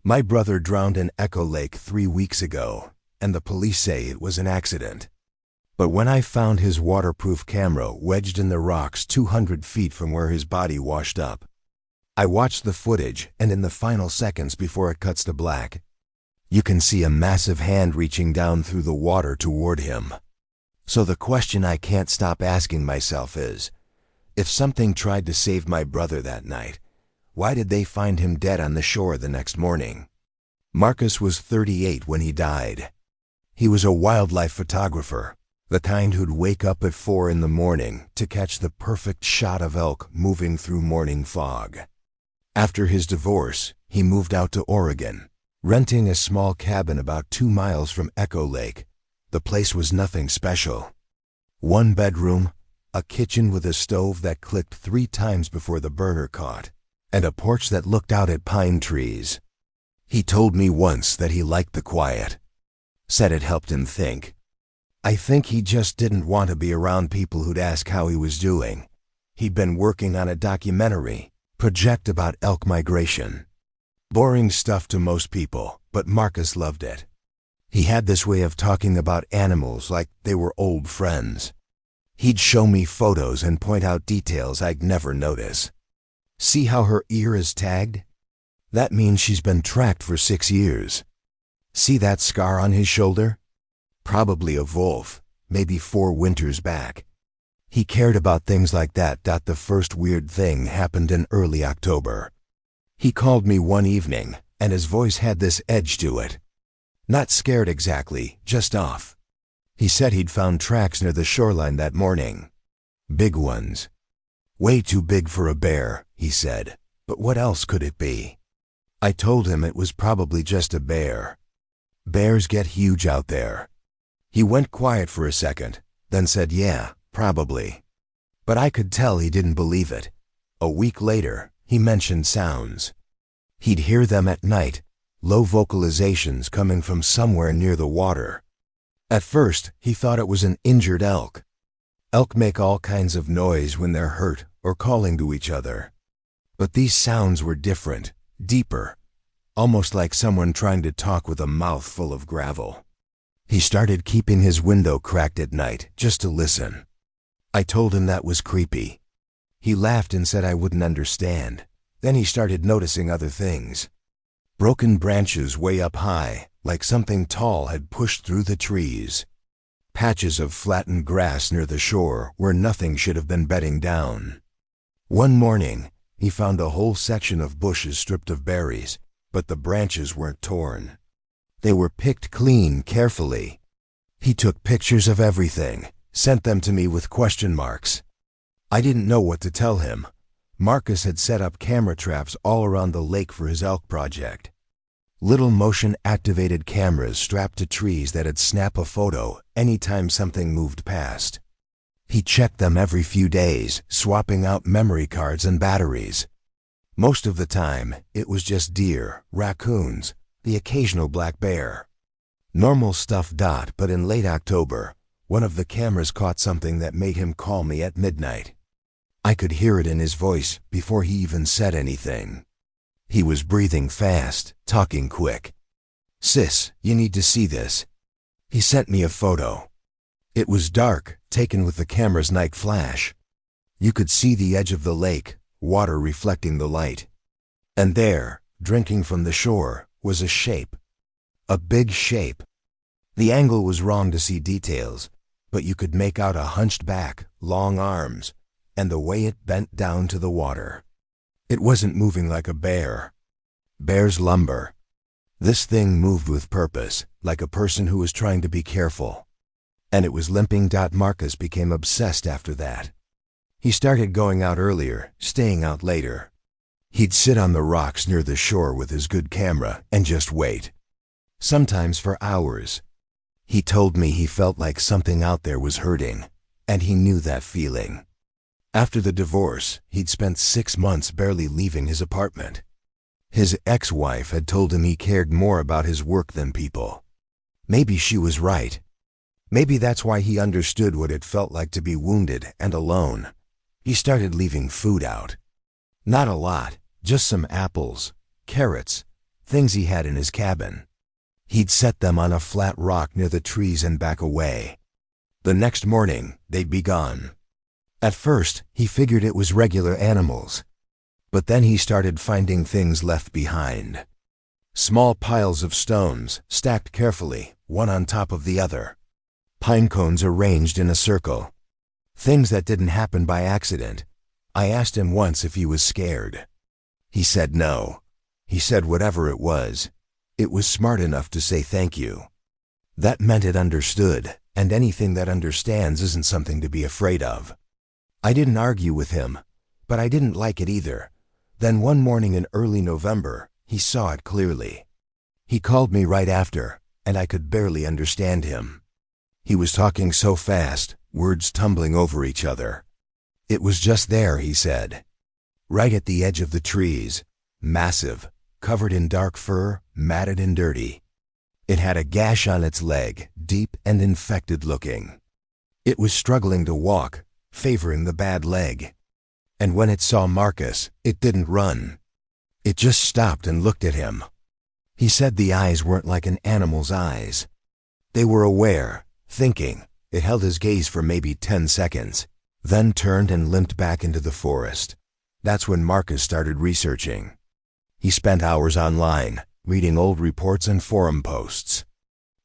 My brother drowned in Echo Lake 3 weeks ago, and the police say it was an accident. But when I found his waterproof camera wedged in the rocks 200 feet from where his body washed up, I watched the footage, and in the final seconds before it cuts to black, you can see a massive hand reaching down through the water toward him. So the question I can't stop asking myself is, if something tried to save my brother that night, why did they find him dead on the shore the next morning? Marcus was 38 when he died. He was a wildlife photographer, the kind who'd wake up at 4 in the morning to catch the perfect shot of elk moving through morning fog. After his divorce, he moved out to Oregon, renting a small cabin about 2 miles from Echo Lake. The place was nothing special. 1 bedroom, a kitchen with a stove that clicked 3 times before the burner caught, and a porch that looked out at pine trees. He told me once that he liked the quiet, said it helped him think. I think he just didn't want to be around people who'd ask how he was doing. He'd been working on a documentary project about elk migration. Boring stuff to most people, but Marcus loved it. He had this way of talking about animals like they were old friends. He'd show me photos and point out details I'd never notice. See how her ear is tagged? That means she's been tracked for 6 years. See that scar on his shoulder? Probably a wolf, maybe 4 winters back. He cared about things like that. The first weird thing happened in early October. He called me one evening, and his voice had this edge to it. Not scared exactly, just off. He said he'd found tracks near the shoreline that morning. Big ones. Way too big for a bear, he said, but what else could it be? I told him it was probably just a bear. Bears get huge out there. He went quiet for a second, then said, yeah, probably. But I could tell he didn't believe it. A week later, he mentioned sounds. He'd hear them at night, low vocalizations coming from somewhere near the water. At first, he thought it was an injured elk. Elk make all kinds of noise when they're hurt or calling to each other. But these sounds were different, deeper, almost like someone trying to talk with a mouth full of gravel. He started keeping his window cracked at night just to listen. I told him that was creepy. He laughed and said I wouldn't understand. Then he started noticing other things. Broken branches way up high, like something tall had pushed through the trees. Patches of flattened grass near the shore where nothing should have been bedding down. One morning, he found a whole section of bushes stripped of berries, but the branches weren't torn. They were picked clean carefully. He took pictures of everything, sent them to me with question marks. I didn't know what to tell him. Marcus had set up camera traps all around the lake for his elk project. Little motion-activated cameras strapped to trees that'd snap a photo anytime something moved past. He checked them every few days, swapping out memory cards and batteries. Most of the time, it was just deer, raccoons, the occasional black bear. Normal stuff. But in late October, one of the cameras caught something that made him call me at midnight. I could hear it in his voice before he even said anything. He was breathing fast, talking quick. Sis, you need to see this. He sent me a photo. It was dark, taken with the camera's night flash. You could see the edge of the lake, water reflecting the light. And there, drinking from the shore, was a shape. A big shape. The angle was wrong to see details, but you could make out a hunched back, long arms, and the way it bent down to the water. It wasn't moving like a bear. Bears lumber. This thing moved with purpose, like a person who was trying to be careful. And it was limping. Marcus became obsessed after that. He started going out earlier, staying out later. He'd sit on the rocks near the shore with his good camera and just wait. Sometimes for hours. He told me he felt like something out there was hurting, and he knew that feeling. After the divorce, he'd spent 6 months barely leaving his apartment. His ex-wife had told him he cared more about his work than people. Maybe she was right. Maybe that's why he understood what it felt like to be wounded and alone. He started leaving food out. Not a lot, just some apples, carrots, things he had in his cabin. He'd set them on a flat rock near the trees and back away. The next morning, they'd be gone. At first, he figured it was regular animals. But then he started finding things left behind. Small piles of stones, stacked carefully, one on top of the other. Pine cones arranged in a circle. Things that didn't happen by accident. I asked him once if he was scared. He said no. He said whatever it was smart enough to say thank you. That meant it understood, and anything that understands isn't something to be afraid of. I didn't argue with him, but I didn't like it either. Then one morning in early November, he saw it clearly. He called me right after, and I could barely understand him. He was talking so fast, words tumbling over each other. It was just there, he said. Right at the edge of the trees, massive, covered in dark fur, matted and dirty. It had a gash on its leg, deep and infected looking. It was struggling to walk, favoring the bad leg. And when it saw Marcus, it didn't run. It just stopped and looked at him. He said the eyes weren't like an animal's eyes. They were aware, thinking. It held his gaze for maybe 10 seconds, then turned and limped back into the forest. That's when Marcus started researching. He spent hours online, reading old reports and forum posts.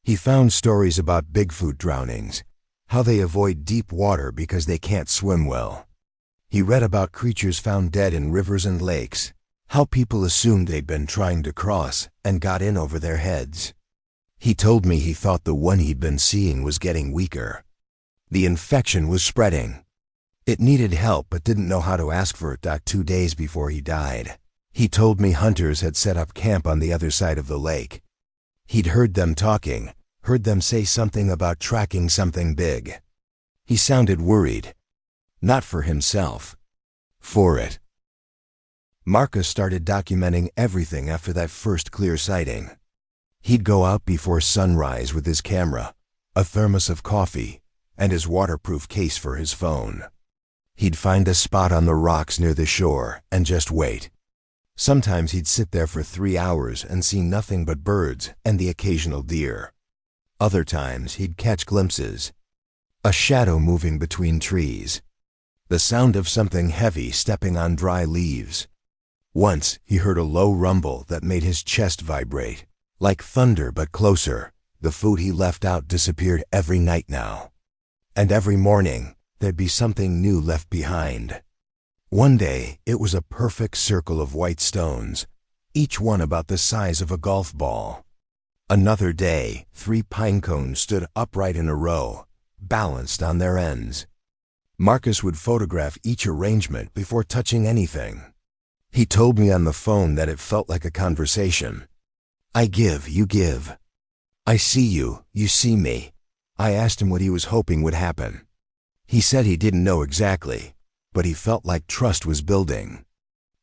He found stories about Bigfoot drownings, how they avoid deep water because they can't swim well. He read about creatures found dead in rivers and lakes, how people assumed they'd been trying to cross and got in over their heads. He told me he thought the one he'd been seeing was getting weaker. The infection was spreading. It needed help but didn't know how to ask for it. 2 days before he died, he told me hunters had set up camp on the other side of the lake. He'd heard them talking, heard them say something about tracking something big. He sounded worried. Not for himself. For it. Marcus started documenting everything after that first clear sighting. He'd go out before sunrise with his camera, a thermos of coffee, and his waterproof case for his phone. He'd find a spot on the rocks near the shore and just wait. Sometimes he'd sit there for 3 hours and see nothing but birds and the occasional deer. Other times he'd catch glimpses. A shadow moving between trees. The sound of something heavy stepping on dry leaves. Once he heard a low rumble that made his chest vibrate. Like thunder but closer. The food he left out disappeared every night now. And every morning, there'd be something new left behind. One day, it was a perfect circle of white stones, each one about the size of a golf ball. Another day, 3 pine cones stood upright in a row, balanced on their ends. Marcus would photograph each arrangement before touching anything. He told me on the phone that it felt like a conversation. I give, you give. I see you, you see me. I asked him what he was hoping would happen. He said he didn't know exactly, but he felt like trust was building.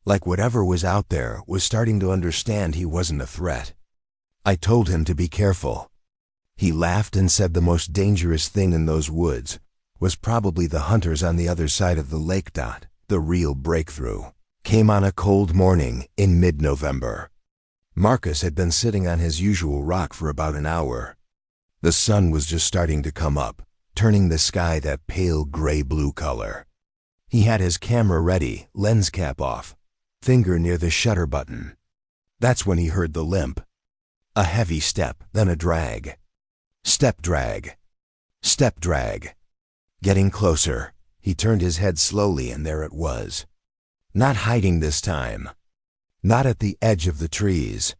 Like whatever was out there was starting to understand he wasn't a threat. I told him to be careful. He laughed and said the most dangerous thing in those woods was probably the hunters on the other side of the lake. The real breakthrough came on a cold morning in mid-November. Marcus had been sitting on his usual rock for about an hour. The sun was just starting to come up, turning the sky that pale gray-blue color. He had his camera ready, lens cap off, finger near the shutter button. That's when he heard the limp. A heavy step, then a drag. Step drag. Step drag. Getting closer, he turned his head slowly and there it was. Not hiding this time. Not at the edge of the trees.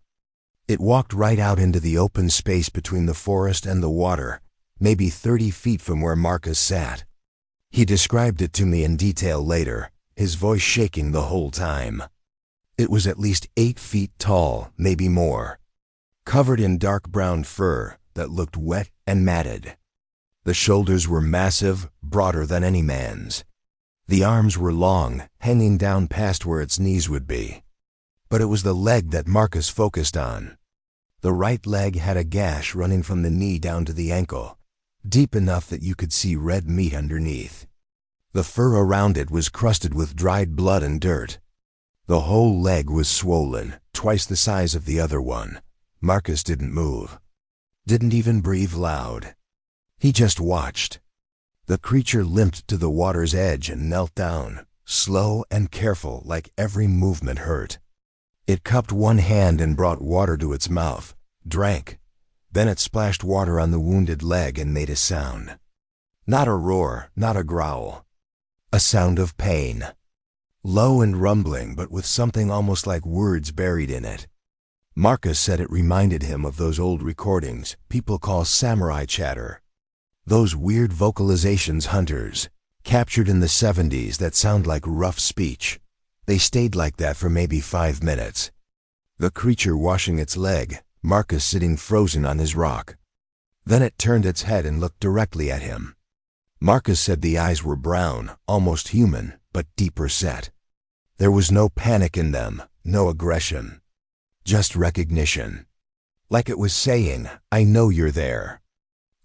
It walked right out into the open space between the forest and the water, maybe 30 feet from where Marcus sat. He described it to me in detail later, his voice shaking the whole time. It was at least 8 feet tall, maybe more. Covered in dark brown fur that looked wet and matted. The shoulders were massive, broader than any man's. The arms were long, hanging down past where its knees would be. But it was the leg that Marcus focused on. The right leg had a gash running from the knee down to the ankle, deep enough that you could see red meat underneath. The fur around it was crusted with dried blood and dirt. The whole leg was swollen, twice the size of the other one. Marcus didn't move. Didn't even breathe loud. He just watched. The creature limped to the water's edge and knelt down, slow and careful, like every movement hurt. It cupped one hand and brought water to its mouth, drank. Then it splashed water on the wounded leg and made a sound. Not a roar, not a growl. A sound of pain. Low and rumbling, but with something almost like words buried in it. Marcus said it reminded him of those old recordings people call samurai chatter. Those weird vocalizations hunters captured in the 70s that sound like rough speech. They stayed like that for maybe 5 minutes. The creature washing its leg, Marcus sitting frozen on his rock. Then it turned its head and looked directly at him. Marcus said the eyes were brown, almost human, but deeper set. There was no panic in them, no aggression. Just recognition. Like it was saying, I know you're there.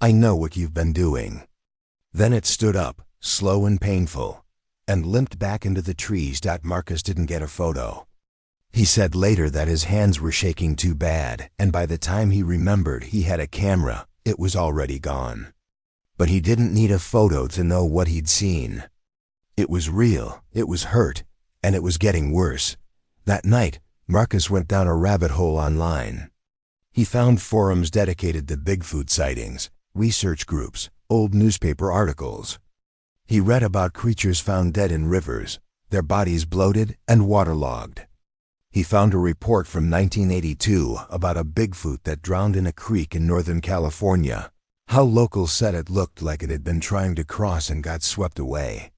I know what you've been doing. Then it stood up, slow and painful, and limped back into the trees. Marcus didn't get a photo. He said later that his hands were shaking too bad, and by the time he remembered he had a camera, it was already gone. But he didn't need a photo to know what he'd seen. It was real, it was hurt, and it was getting worse. That night, Marcus went down a rabbit hole online. He found forums dedicated to Bigfoot sightings, research groups, old newspaper articles. He read about creatures found dead in rivers, their bodies bloated and waterlogged. He found a report from 1982 about a Bigfoot that drowned in a creek in Northern California. How locals said it looked like it had been trying to cross and got swept away.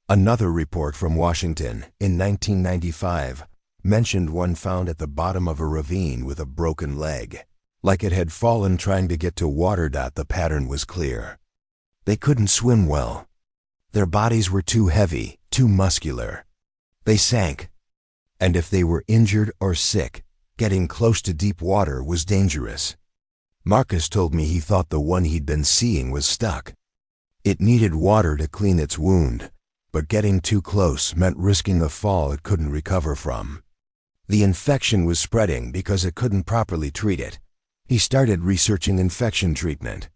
Another report from Washington in 1995 mentioned one found at the bottom of a ravine with a broken leg, like it had fallen trying to get to water. The pattern was clear. They couldn't swim well. Their bodies were too heavy, too muscular. They sank. And if they were injured or sick, getting close to deep water was dangerous. Marcus told me he thought the one he'd been seeing was stuck. It needed water to clean its wound, but getting too close meant risking a fall it couldn't recover from. The infection was spreading because it couldn't properly treat it. He started researching infection treatment.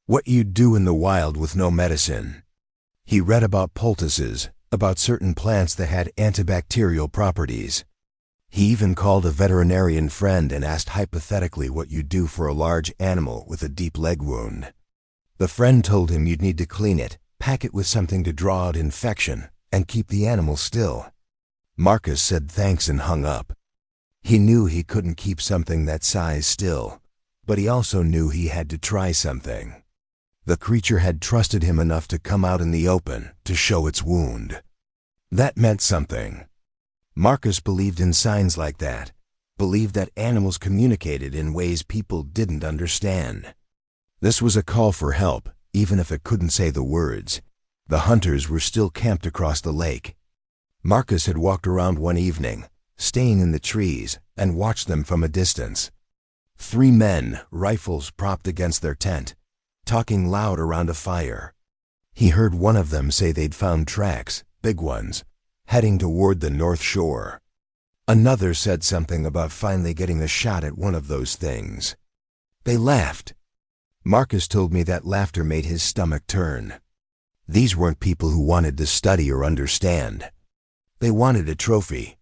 What you'd do in the wild with no medicine. He read about poultices, about certain plants that had antibacterial properties. He even called a veterinarian friend and asked hypothetically what you'd do for a large animal with a deep leg wound. The friend told him you'd need to clean it, pack it with something to draw out infection, and keep the animal still. Marcus said thanks and hung up. He knew he couldn't keep something that size still, but he also knew he had to try something. The creature had trusted him enough to come out in the open to show its wound. That meant something. Marcus believed in signs like that, believed that animals communicated in ways people didn't understand. This was a call for help, even if it couldn't say the words. The hunters were still camped across the lake. Marcus had walked around one evening, staying in the trees, and watched them from a distance. 3 men, rifles propped against their tent, talking loud around a fire. He heard one of them say they'd found tracks, big ones, heading toward the north shore. Another said something about finally getting a shot at one of those things. They laughed. Marcus told me that laughter made his stomach turn. These weren't people who wanted to study or understand. They wanted a trophy.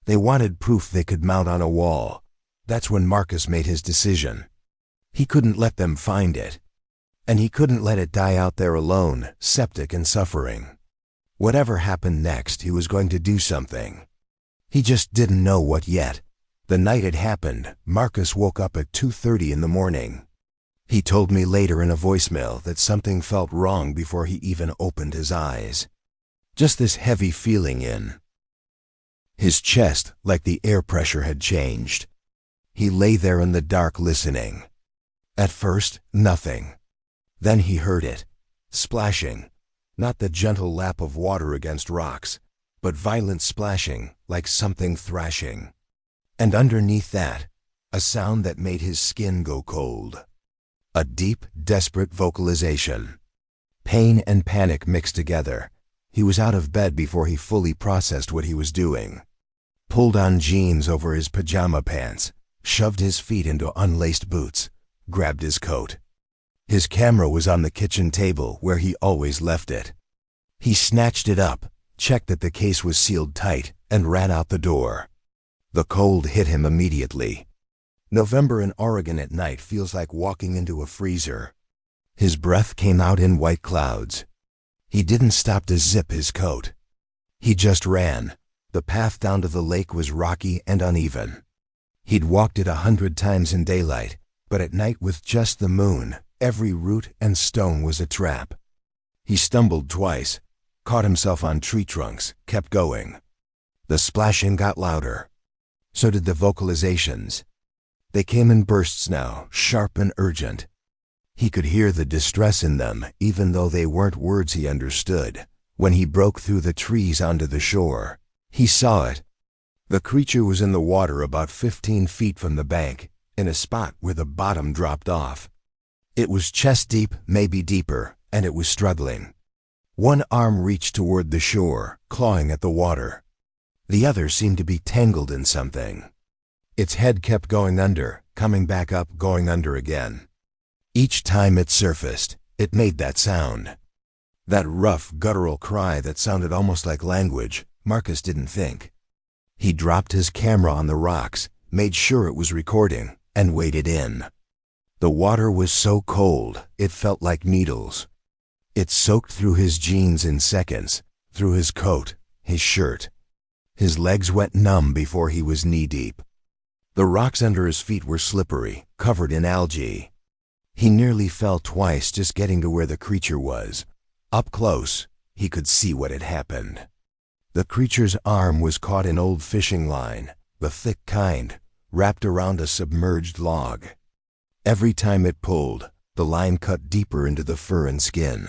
They wanted proof they could mount on a wall. That's when Marcus made his decision. He couldn't let them find it. And he couldn't let it die out there alone, septic and suffering. Whatever happened next, he was going to do something. He just didn't know what yet. The night it happened, Marcus woke up at 2:30 in the morning. He told me later in a voicemail that something felt wrong before he even opened his eyes. Just this heavy feeling in his chest, like the air pressure had changed. He lay there in the dark listening. At first, nothing. Then he heard it, splashing, not the gentle lap of water against rocks, but violent splashing, like something thrashing. And underneath that, a sound that made his skin go cold. A deep, desperate vocalization. Pain and panic mixed together. He was out of bed before he fully processed what he was doing. pulled on jeans over his pajama pants, shoved his feet into unlaced boots, grabbed his coat. His camera was on the kitchen table where he always left it. He snatched it up, checked that the case was sealed tight, and ran out the door. The cold hit him immediately. November in Oregon at night feels like walking into a freezer. His breath came out in white clouds. He didn't stop to zip his coat. He just ran. The path down to the lake was rocky and uneven. He'd walked it 100 times in daylight, but at night with just the moon, every root and stone was a trap. He stumbled twice, caught himself on tree trunks, kept going. The splashing got louder. So did the vocalizations. They came in bursts now, sharp and urgent. He could hear the distress in them, even though they weren't words he understood. When he broke through the trees onto the shore, he saw it. The creature was in the water about 15 feet from the bank, in a spot where the bottom dropped off. It was chest deep, maybe deeper, and it was struggling. One arm reached toward the shore, clawing at the water. The other seemed to be tangled in something. Its head kept going under, coming back up, going under again. Each time it surfaced, it made that sound. That rough, guttural cry that sounded almost like language. Marcus didn't think. He dropped his camera on the rocks, made sure it was recording, and waded in. The water was so cold, it felt like needles. It soaked through his jeans in seconds, through his coat, his shirt. His legs went numb before he was knee-deep. The rocks under his feet were slippery, covered in algae. He nearly fell twice just getting to where the creature was. Up close, he could see what had happened. The creature's arm was caught in old fishing line, the thick kind, wrapped around a submerged log. Every time it pulled, the line cut deeper into the fur and skin.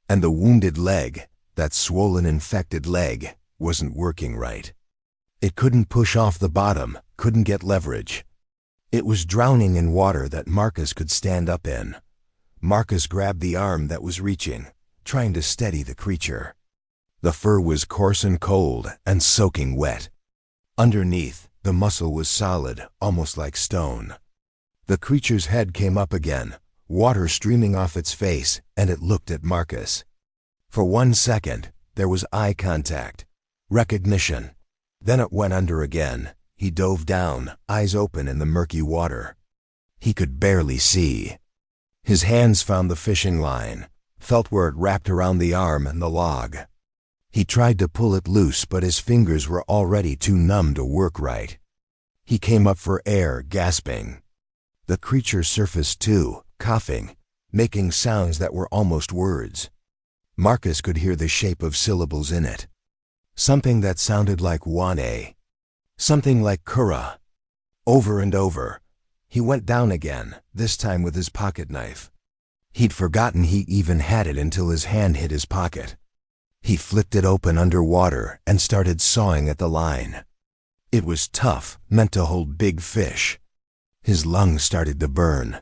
And the wounded leg, that swollen, infected leg, wasn't working right. It couldn't push off the bottom, couldn't get leverage. It was drowning in water that Marcus could stand up in. Marcus grabbed the arm that was reaching, trying to steady the creature. The fur was coarse and cold and soaking wet. Underneath, the muscle was solid, almost like stone. The creature's head came up again, water streaming off its face, and it looked at Marcus. For 1 second, there was eye contact, recognition. Then it went under again. He dove down, eyes open in the murky water. He could barely see. His hands found the fishing line, felt where it wrapped around the arm and the log. He tried to pull it loose, but his fingers were already too numb to work right. He came up for air, gasping. The creature surfaced too, coughing, making sounds that were almost words. Marcus could hear the shape of syllables in it. Something that sounded like wane. Something like kura. Over and over. He went down again, this time with his pocket knife. He'd forgotten he even had it until his hand hit his pocket. He flipped it open underwater and started sawing at the line. It was tough, meant to hold big fish. His lungs started to burn.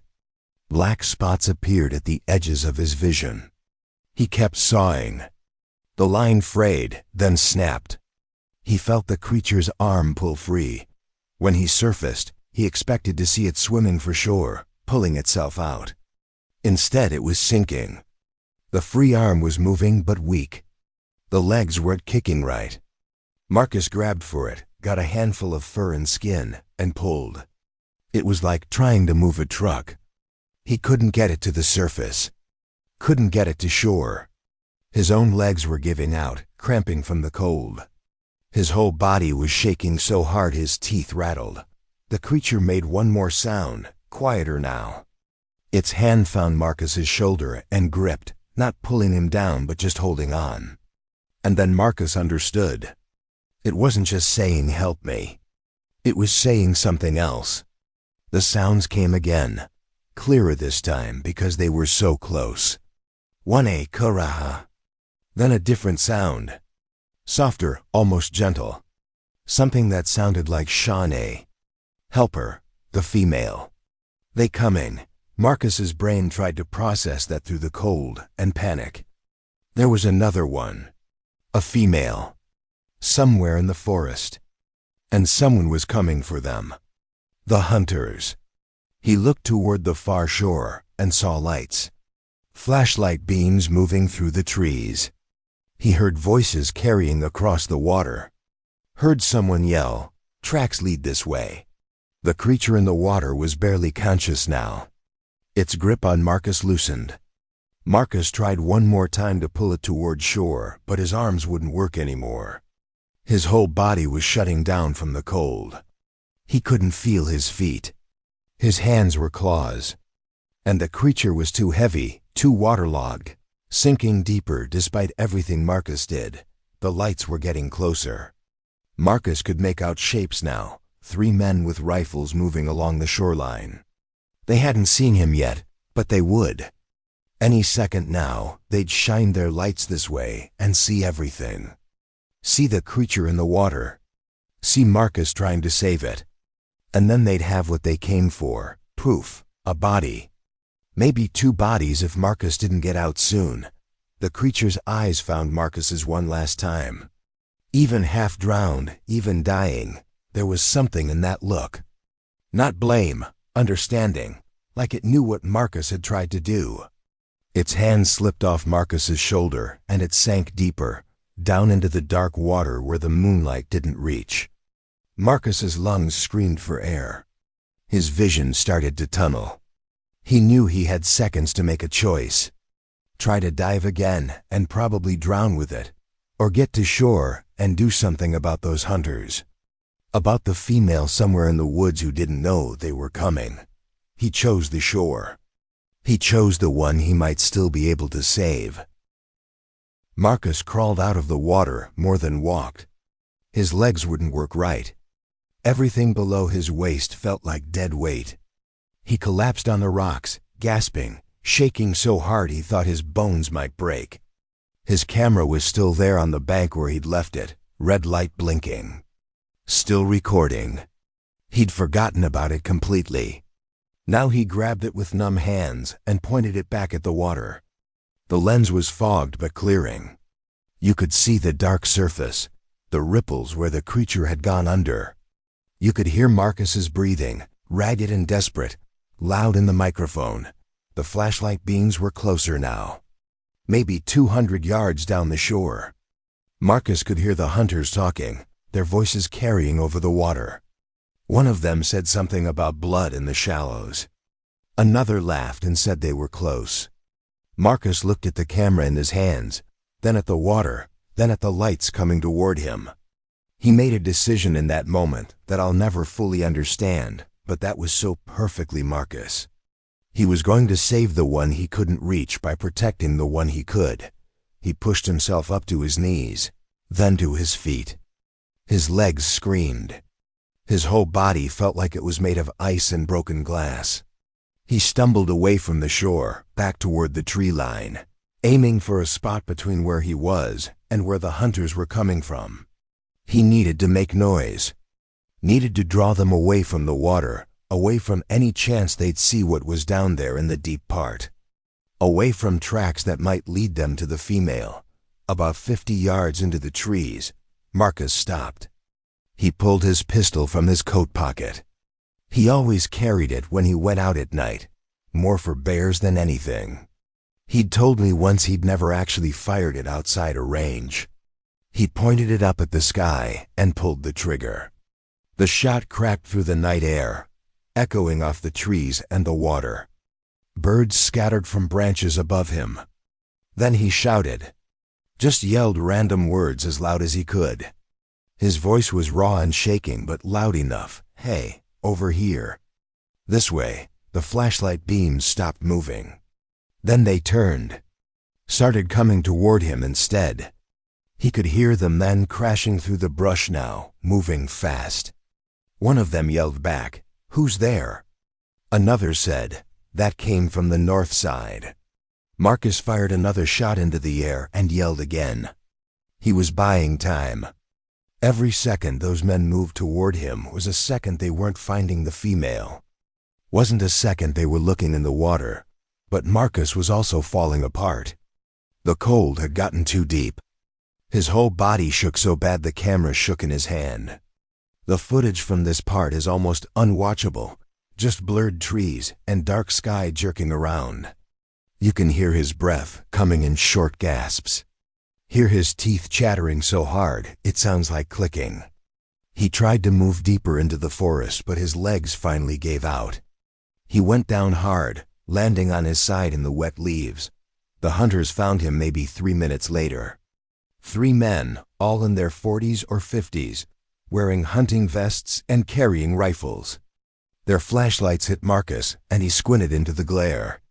Black spots appeared at the edges of his vision. He kept sawing. The line frayed, then snapped. He felt the creature's arm pull free. When he surfaced, he expected to see it swimming for shore, pulling itself out. Instead, it was sinking. The free arm was moving but weak. The legs weren't kicking right. Marcus grabbed for it, got a handful of fur and skin, and pulled. It was like trying to move a truck. He couldn't get it to the surface. Couldn't get it to shore. His own legs were giving out, cramping from the cold. His whole body was shaking so hard his teeth rattled. The creature made one more sound, quieter now. Its hand found Marcus's shoulder and gripped, not pulling him down but just holding on. And then Marcus understood. It wasn't just saying, "Help me." It was saying something else. The sounds came again, clearer this time because they were so close. Wane karaha. Then a different sound. Softer, almost gentle. Something that sounded like Shawnee. Helper, the female. They coming. Marcus's brain tried to process that through the cold and panic. There was another one. A female. Somewhere in the forest. and someone was coming for them. The hunters. He looked toward the far shore and saw lights. Flashlight beams moving through the trees. He heard voices carrying across the water. Heard someone yell, "Tracks lead this way." The creature in the water was barely conscious now. Its grip on Marcus loosened. Marcus tried one more time to pull it toward shore, but his arms wouldn't work anymore. His whole body was shutting down from the cold. He couldn't feel his feet. His hands were claws. And the creature was too heavy, too waterlogged, sinking deeper despite everything Marcus did. The lights were getting closer. Marcus could make out shapes now, 3 men with rifles moving along the shoreline. They hadn't seen him yet, but they would. Any second now, they'd shine their lights this way and see everything. See the creature in the water. See Marcus trying to save it. And then they'd have what they came for, proof, a body. Maybe 2 bodies if Marcus didn't get out soon. The creature's eyes found Marcus's one last time. Even half drowned, even dying, there was something in that look. Not blame, understanding, like it knew what Marcus had tried to do. Its hand slipped off Marcus's shoulder, and it sank deeper, down into the dark water where the moonlight didn't reach. Marcus's lungs screamed for air. His vision started to tunnel. He knew he had seconds to make a choice. Try to dive again and probably drown with it, or get to shore and do something about those hunters. About the female somewhere in the woods who didn't know they were coming. He chose the shore. He chose the one he might still be able to save. Marcus crawled out of the water more than walked. His legs wouldn't work right. Everything below his waist felt like dead weight. He collapsed on the rocks, gasping, shaking so hard he thought his bones might break. His camera was still there on the bank where he'd left it, red light blinking. Still recording. He'd forgotten about it completely. Now he grabbed it with numb hands and pointed it back at the water. The lens was fogged but clearing. You could see the dark surface, the ripples where the creature had gone under. You could hear Marcus's breathing, ragged and desperate, loud in the microphone. The flashlight beams were closer now. Maybe 200 yards down the shore. Marcus could hear the hunters talking, their voices carrying over the water. One of them said something about blood in the shallows. Another laughed and said they were close. Marcus looked at the camera in his hands, then at the water, then at the lights coming toward him. He made a decision in that moment that I'll never fully understand, but that was so perfectly Marcus. He was going to save the one he couldn't reach by protecting the one he could. He pushed himself up to his knees, then to his feet. His legs screamed. His whole body felt like it was made of ice and broken glass. He stumbled away from the shore, back toward the tree line, aiming for a spot between where he was and where the hunters were coming from. He needed to make noise. Needed to draw them away from the water, away from any chance they'd see what was down there in the deep part. Away from tracks that might lead them to the female. About 50 yards into the trees, Marcus stopped. He pulled his pistol from his coat pocket. He always carried it when he went out at night, more for bears than anything. He'd told me once he'd never actually fired it outside a range. He pointed it up at the sky and pulled the trigger. The shot cracked through the night air, echoing off the trees and the water. Birds scattered from branches above him. Then he shouted. Just yelled random words as loud as he could. His voice was raw and shaking, but loud enough. Hey, over here. This way. The flashlight beams stopped moving. Then they turned. Started coming toward him instead. He could hear the men crashing through the brush now, moving fast. One of them yelled back, "Who's there?" Another said, "That came from the north side." Marcus fired another shot into the air and yelled again. He was buying time. Every second those men moved toward him was a second they weren't finding the female. Wasn't a second they were looking in the water, but Marcus was also falling apart. The cold had gotten too deep. His whole body shook so bad the camera shook in his hand. The footage from this part is almost unwatchable, just blurred trees and dark sky jerking around. You can hear his breath coming in short gasps. Hear his teeth chattering so hard it sounds like clicking. He tried to move deeper into the forest, but his legs finally gave out. He went down hard, landing on his side in the wet leaves. The hunters found him maybe 3 minutes later. 3 men, all in their 40s or 50s, wearing hunting vests and carrying rifles. Their flashlights hit Marcus, and he squinted into the glare.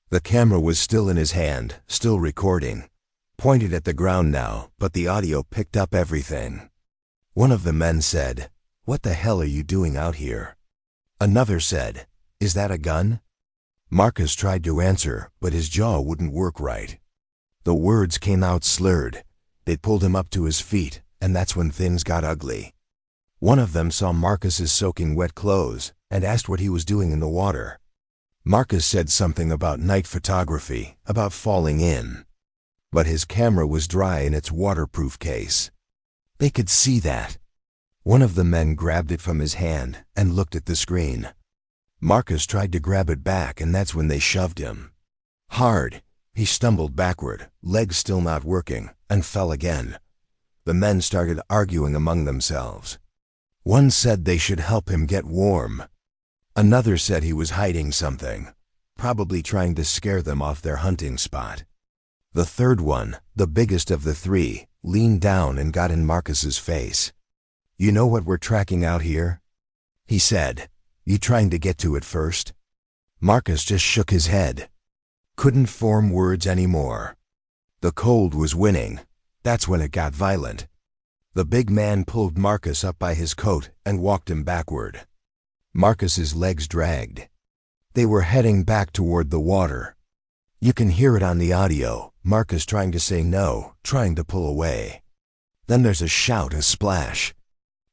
The camera was still in his hand, still recording. Pointed at the ground now, but the audio picked up everything. One of the men said, "What the hell are you doing out here?" Another said, "Is that a gun?" Marcus tried to answer, but his jaw wouldn't work right. The words came out slurred. They pulled him up to his feet, and that's when things got ugly. One of them saw Marcus's soaking wet clothes and asked what he was doing in the water. Marcus said something about night photography, about falling in. But his camera was dry in its waterproof case. They could see that. One of the men grabbed it from his hand and looked at the screen. Marcus tried to grab it back, and that's when they shoved him. Hard. He stumbled backward, legs still not working, and fell again. The men started arguing among themselves. One said they should help him get warm. Another said he was hiding something, probably trying to scare them off their hunting spot. The third one, the biggest of the 3, leaned down and got in Marcus's face. "You know what we're tracking out here?" he said. "You trying to get to it first?" Marcus just shook his head. Couldn't form words anymore. The cold was winning. That's when it got violent. The big man pulled Marcus up by his coat and walked him backward. Marcus's legs dragged. They were heading back toward the water. You can hear it on the audio, Marcus trying to say no, trying to pull away. Then there's a shout, a splash.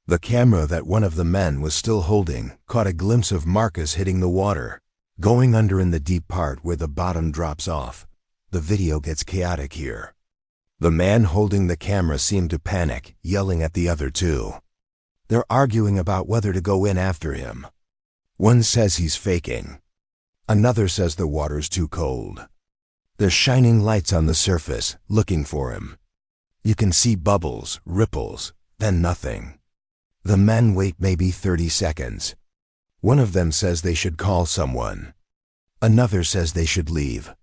The camera that one of the men was still holding caught a glimpse of Marcus hitting the water, going under in the deep part where the bottom drops off. The video gets chaotic here. The man holding the camera seemed to panic, yelling at the other 2. They're arguing about whether to go in after him. One says he's faking. Another says the water's too cold. There's shining lights on the surface, looking for him. You can see bubbles, ripples, then nothing. The men wait maybe 30 seconds. One of them says they should call someone. Another says they should leave.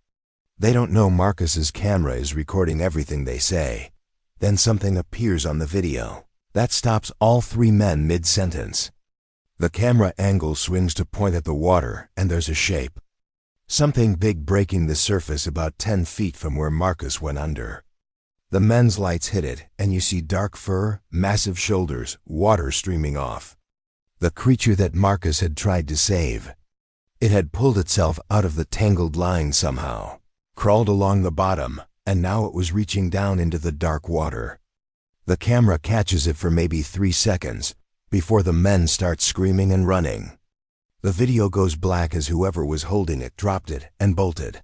They don't know Marcus's camera is recording everything they say. Then something appears on the video. That stops all 3 men mid-sentence. The camera angle swings to point at the water, and there's a shape. Something big breaking the surface about 10 feet from where Marcus went under. The men's lights hit it, and you see dark fur, massive shoulders, water streaming off. The creature that Marcus had tried to save. It had pulled itself out of the tangled line somehow, crawled along the bottom, and now it was reaching down into the dark water. The camera catches it for maybe 3 seconds, before the men start screaming and running. The video goes black as whoever was holding it dropped it and bolted,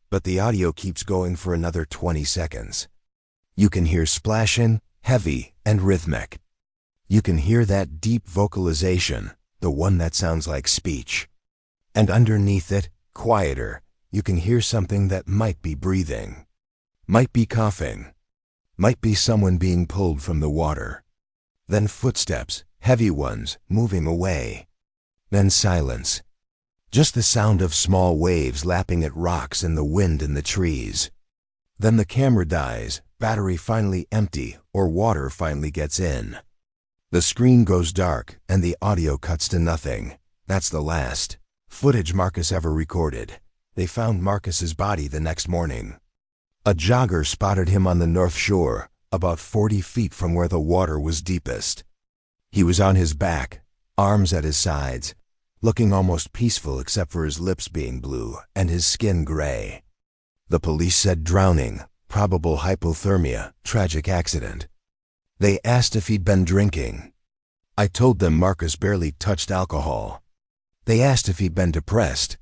but the audio keeps going for another 20 seconds. You can hear splashing, heavy, and rhythmic. You can hear that deep vocalization, the one that sounds like speech. And underneath it, quieter, you can hear something that might be breathing, might be coughing, might be someone being pulled from the water. Then footsteps, heavy ones, moving away. Then silence. Just the sound of small waves lapping at rocks and the wind in the trees. Then the camera dies, battery finally empty, or water finally gets in. The screen goes dark, and the audio cuts to nothing. That's the last footage Marcus ever recorded. They found Marcus's body the next morning. A jogger spotted him on the north shore, about 40 feet from where the water was deepest. He was on his back, arms at his sides, looking almost peaceful except for his lips being blue and his skin gray. The police said drowning, probable hypothermia, tragic accident. They asked if he'd been drinking. I told them Marcus barely touched alcohol. They asked if he'd been depressed.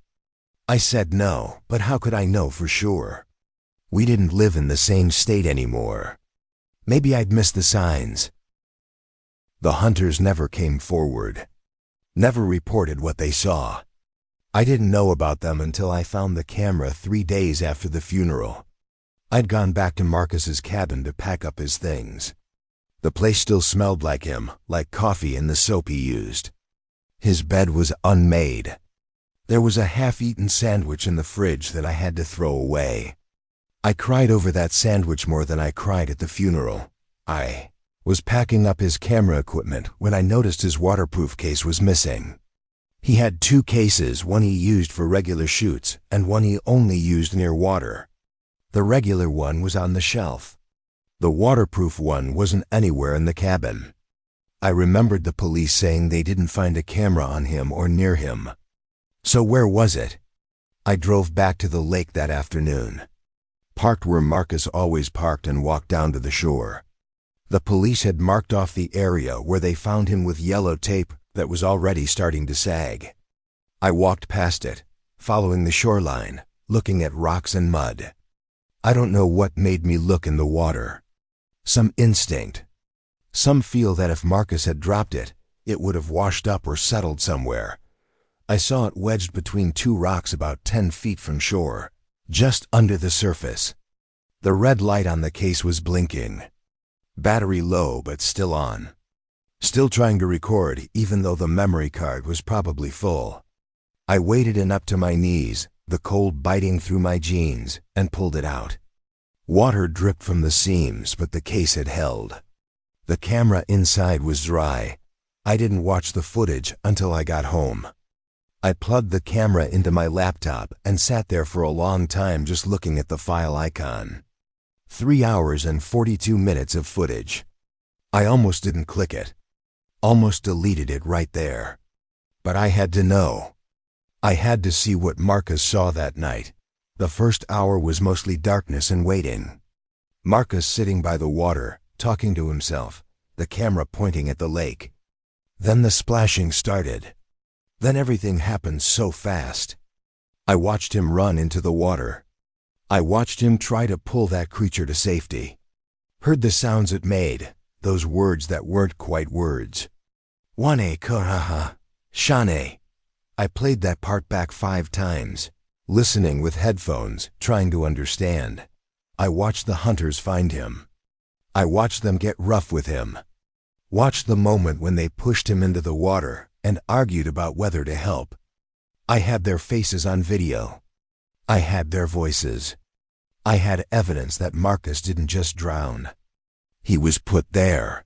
I said no, but how could I know for sure? We didn't live in the same state anymore. Maybe I'd missed the signs. The hunters never came forward, never reported what they saw. I didn't know about them until I found the camera 3 days after the funeral. I'd gone back to Marcus's cabin to pack up his things. The place still smelled like him, like coffee and the soap he used. His bed was unmade. There was a half-eaten sandwich in the fridge that I had to throw away. I cried over that sandwich more than I cried at the funeral. I was packing up his camera equipment when I noticed his waterproof case was missing. He had 2 cases, one he used for regular shoots and one he only used near water. The regular one was on the shelf. The waterproof one wasn't anywhere in the cabin. I remembered the police saying they didn't find a camera on him or near him. So where was it? I drove back to the lake that afternoon. Parked where Marcus always parked and walked down to the shore. The police had marked off the area where they found him with yellow tape that was already starting to sag. I walked past it, following the shoreline, looking at rocks and mud. I don't know what made me look in the water. Some instinct. Some feel that if Marcus had dropped it, it would have washed up or settled somewhere. I saw it wedged between 2 rocks about 10 feet from shore, just under the surface. The red light on the case was blinking. Battery low but still on. Still trying to record even though the memory card was probably full. I waded in up to my knees, the cold biting through my jeans, and pulled it out. Water dripped from the seams, but the case had held. The camera inside was dry. I didn't watch the footage until I got home. I plugged the camera into my laptop and sat there for a long time just looking at the file icon. 3 hours and 42 minutes of footage. I almost didn't click it. Almost deleted it right there. But I had to know. I had to see what Marcus saw that night. The first hour was mostly darkness and waiting. Marcus sitting by the water, talking to himself, the camera pointing at the lake. Then the splashing started. Then everything happened so fast. I watched him run into the water. I watched him try to pull that creature to safety. Heard the sounds it made, those words that weren't quite words. Wane koraha, shane. I played that part back 5 times, listening with headphones, trying to understand. I watched the hunters find him. I watched them get rough with him. Watched the moment when they pushed him into the water and argued about whether to help. I had their faces on video. I had their voices. I had evidence that Marcus didn't just drown. He was put there.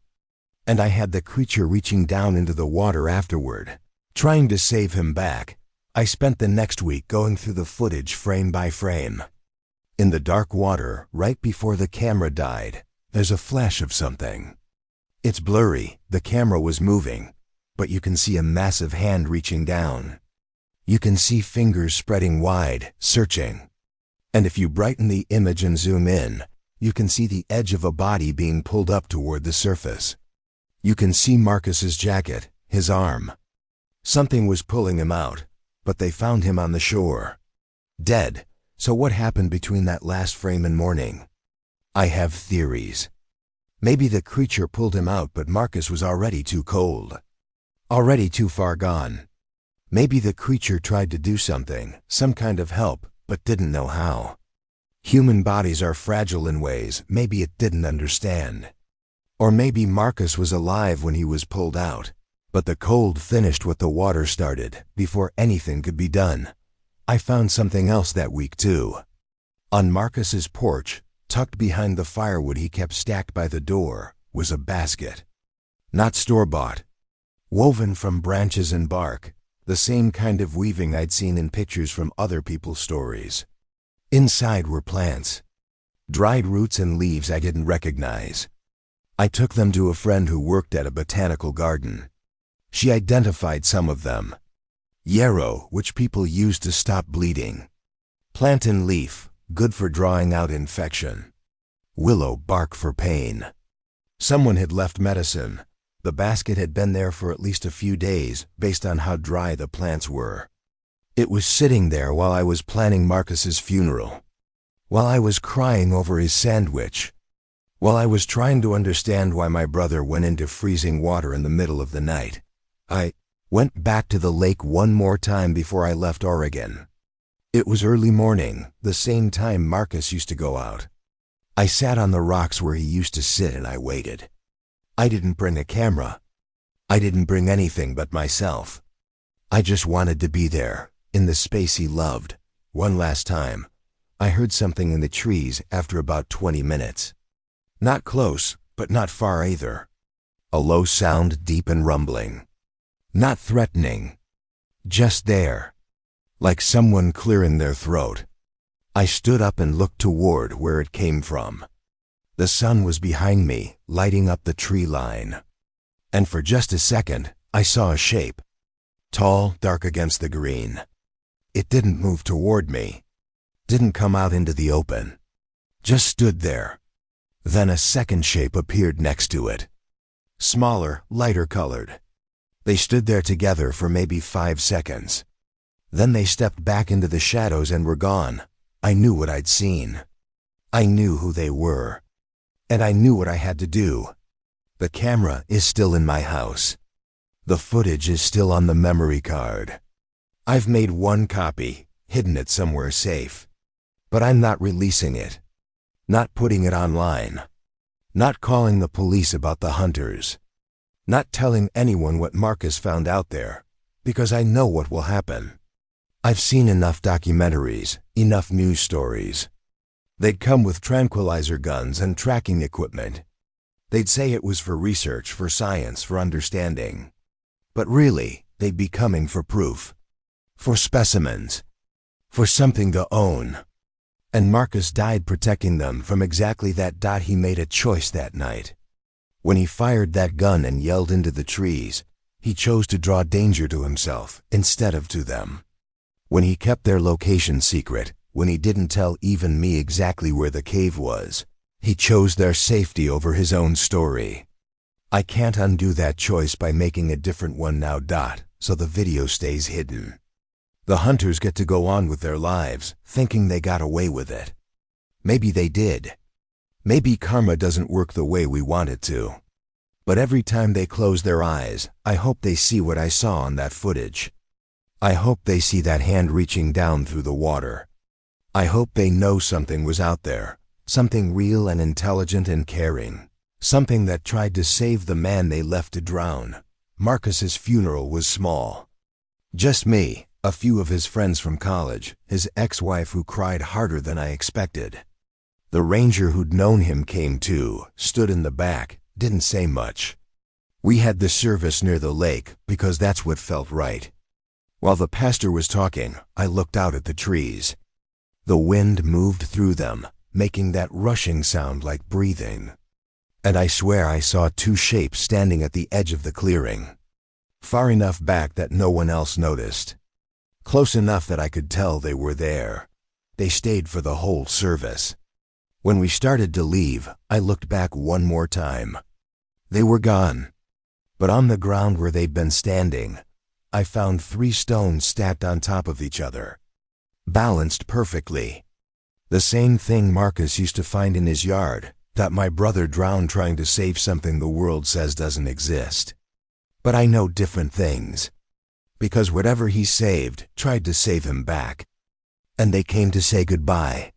And I had the creature reaching down into the water afterward, trying to save him back. I spent the next week going through the footage frame by frame. In the dark water, right before the camera died, there's a flash of something. It's blurry, the camera was moving, but you can see a massive hand reaching down. You can see fingers spreading wide, searching. And if you brighten the image and zoom in, you can see the edge of a body being pulled up toward the surface. You can see Marcus's jacket, his arm. Something was pulling him out, but they found him on the shore. Dead. So what happened between that last frame and morning? I have theories. Maybe the creature pulled him out, but Marcus was already too cold. Already too far gone. Maybe the creature tried to do something, some kind of help, but didn't know how. Human bodies are fragile in ways maybe it didn't understand. Or maybe Marcus was alive when he was pulled out, but the cold finished what the water started before anything could be done. I found something else that week too. On Marcus's porch, tucked behind the firewood he kept stacked by the door, was a basket. Not store-bought. Woven from branches and bark, the same kind of weaving I'd seen in pictures from other people's stories. Inside were plants. Dried roots and leaves I didn't recognize. I took them to a friend who worked at a botanical garden. She identified some of them. Yarrow, which people use to stop bleeding. Plantain leaf, good for drawing out infection. Willow bark for pain. Someone had left medicine. The basket had been there for at least a few days, based on how dry the plants were. It was sitting there while I was planning Marcus's funeral. While I was crying over his sandwich. While I was trying to understand why my brother went into freezing water in the middle of the night, I went back to the lake one more time before I left Oregon. It was early morning, the same time Marcus used to go out. I sat on the rocks where he used to sit and I waited. I didn't bring a camera. I didn't bring anything but myself. I just wanted to be there, in the space he loved. One last time, I heard something in the trees after about 20 minutes. Not close, but not far either. A low sound, deep and rumbling. Not threatening. Just there. Like someone clearing their throat. I stood up and looked toward where it came from. The sun was behind me, lighting up the tree line. And for just a second, I saw a shape. Tall, dark against the green. It didn't move toward me. Didn't come out into the open. Just stood there. Then a second shape appeared next to it. Smaller, lighter colored. They stood there together for maybe 5 seconds. Then they stepped back into the shadows and were gone. I knew what I'd seen. I knew who they were. And I knew what I had to do. The camera is still in my house. The footage is still on the memory card. I've made one copy, hidden it somewhere safe. But I'm not releasing it. Not putting it online. Not calling the police about the hunters. Not telling anyone what Marcus found out there, because I know what will happen. I've seen enough documentaries, enough news stories. They'd come with tranquilizer guns and tracking equipment. They'd say it was for research, for science, for understanding. But really, they'd be coming for proof. For specimens. For something to own. And Marcus died protecting them from exactly that. He made a choice that night. When he fired that gun and yelled into the trees, he chose to draw danger to himself instead of to them. When he kept their location secret, when he didn't tell even me exactly where the cave was, he chose their safety over his own story. I can't undo that choice by making a different one now. So the video stays hidden. The hunters get to go on with their lives, thinking they got away with it. Maybe they did. Maybe karma doesn't work the way we want it to. But every time they close their eyes, I hope they see what I saw on that footage. I hope they see that hand reaching down through the water. I hope they know something was out there, something real and intelligent and caring, something that tried to save the man they left to drown. Marcus's funeral was small. Just me, a few of his friends from college, his ex-wife who cried harder than I expected. The ranger who'd known him came too, stood in the back, didn't say much. We had the service near the lake because that's what felt right. While the pastor was talking, I looked out at the trees. The wind moved through them, making that rushing sound like breathing. And I swear I saw 2 shapes standing at the edge of the clearing. Far enough back that no one else noticed. Close enough that I could tell they were there. They stayed for the whole service. When we started to leave, I looked back one more time. They were gone. But on the ground where they'd been standing, I found 3 stones stacked on top of each other. Balanced perfectly. The same thing Marcus used to find in his yard, that my brother drowned trying to save something the world says doesn't exist. But I know different things. Because whatever he saved tried to save him back. And they came to say goodbye.